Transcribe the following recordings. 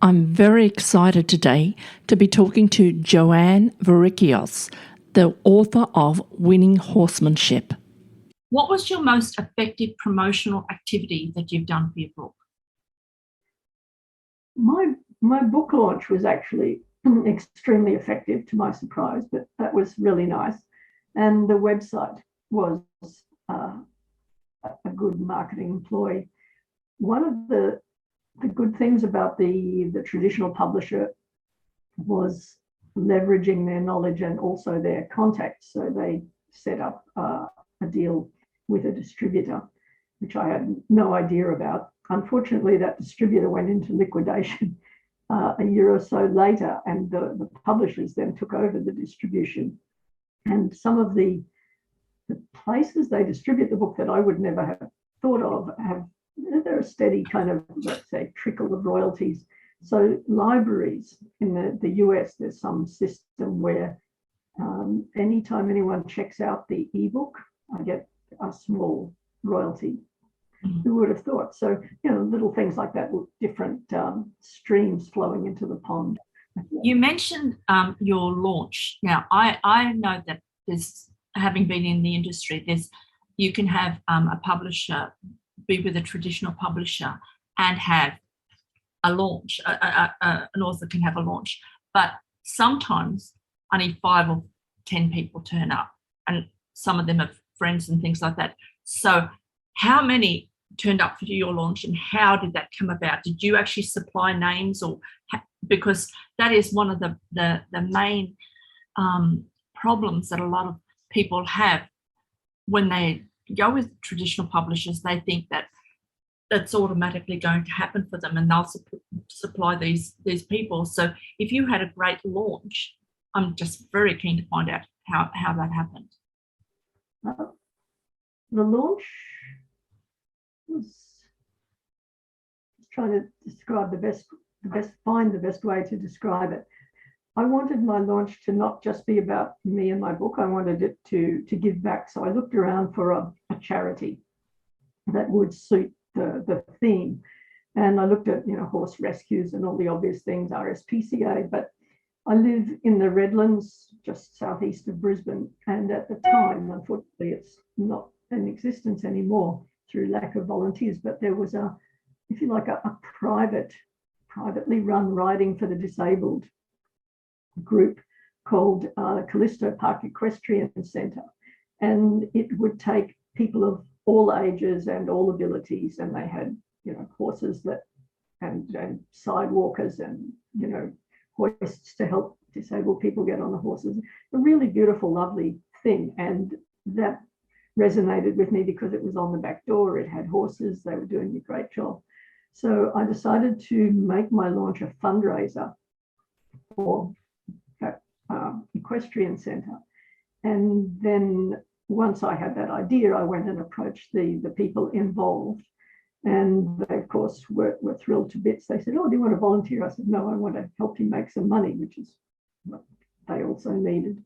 I'm very excited today to be talking to Joanne Verikios, the author of Winning Horsemanship. What was your most effective promotional activity that you've done for your book? My book launch was actually extremely effective, to my surprise, but that was really nice. And the website was a good marketing ploy. One of the good things about the traditional publisher was leveraging their knowledge and also their contacts. So they set up a deal with a distributor, which I had no idea about. Unfortunately, that distributor went into liquidation a year or so later, and the publishers then took over the distribution. And some of the places they distribute the book that I would never have thought of they're a steady kind of, let's say, trickle of royalties. So libraries in the US, there's some system where anytime anyone checks out the ebook, I get a small royalty. Who would have thought? So, little things like that, different streams flowing into the pond. You mentioned your launch. Now, I know that there's, having been in the industry, you can have a publisher be with a traditional publisher and have a launch. An author can have a launch, but sometimes only 5 or 10 people turn up, and some of them are friends and things like that. So how many turned up for your launch, and how did that come about? Did you actually supply names, or because that is one of the main problems that a lot of people have when they go with traditional publishers? They think that that's automatically going to happen for them, and they'll supply these people. So if you had a great launch, I'm just very keen to find out how that happened. The launch was trying to describe find the best way to describe it. I wanted my launch to not just be about me and my book. I wanted it to give back. So I looked around for a charity that would suit the theme. And I looked at, horse rescues and all the obvious things, RSPCA, but I live in the Redlands, just southeast of Brisbane. And at the time, unfortunately, it's not in existence anymore through lack of volunteers, but there was a privately run riding for the disabled group called Callisto Park Equestrian Centre, and it would take people of all ages and all abilities, and they had horses and sidewalkers and hoists to help disabled people get on the horses. A really beautiful, lovely thing, and that resonated with me because it was on the back door. It had horses. They were doing a great job. So I decided to make my launch a fundraiser for that equestrian centre. And then once I had that idea, I went and approached the people involved. And they, of course, were thrilled to bits. They said, "Oh, do you want to volunteer?" I said, "No, I want to help you make some money," which is what they also needed.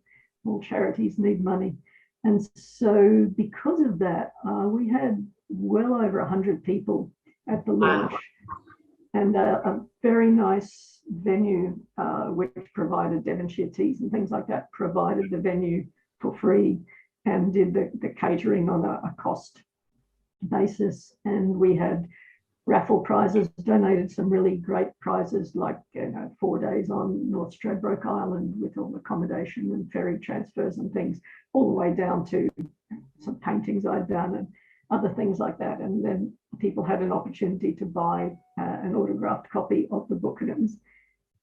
All charities need money. And so because of that, we had well over 100 people at the launch, and a very nice venue, which provided Devonshire teas and things like that, provided the venue for free and did the catering on a cost basis. And we had raffle prizes, donated some really great prizes, like 4 days on North Stradbroke Island with all accommodation and ferry transfers and things, all the way down to some paintings I'd done and other things like that. And then people had an opportunity to buy an autographed copy of the book, and it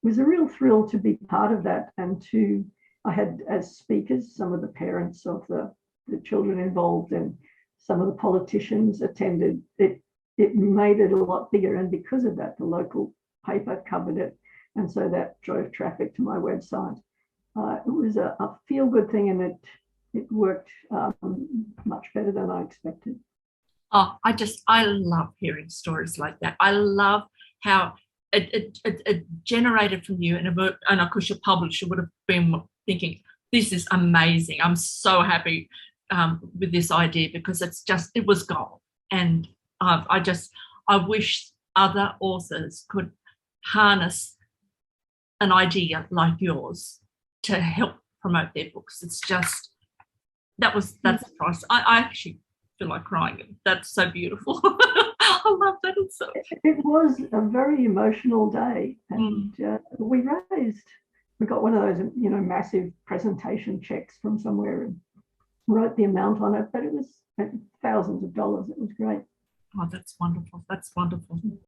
was a real thrill to be part of that. And I had as speakers some of the parents of the children involved, and some of the politicians attended. It made it a lot bigger, and because of that, the local paper covered it, and so that drove traffic to my website. It was a feel-good thing, and it worked much better than I expected. Oh, I love hearing stories like that. I love how it generated from you, and of course your publisher would have been thinking, "This is amazing. I'm so happy with this idea," because it was gold. And I wish other authors could harness an idea like yours to help promote their books. It's just, that's the price. I actually feel like crying. That's so beautiful. I love that. It was a very emotional day, and we got one of those, massive presentation checks from somewhere and wrote the amount on it, but it was thousands of dollars. It was great. Oh, that's wonderful. That's wonderful.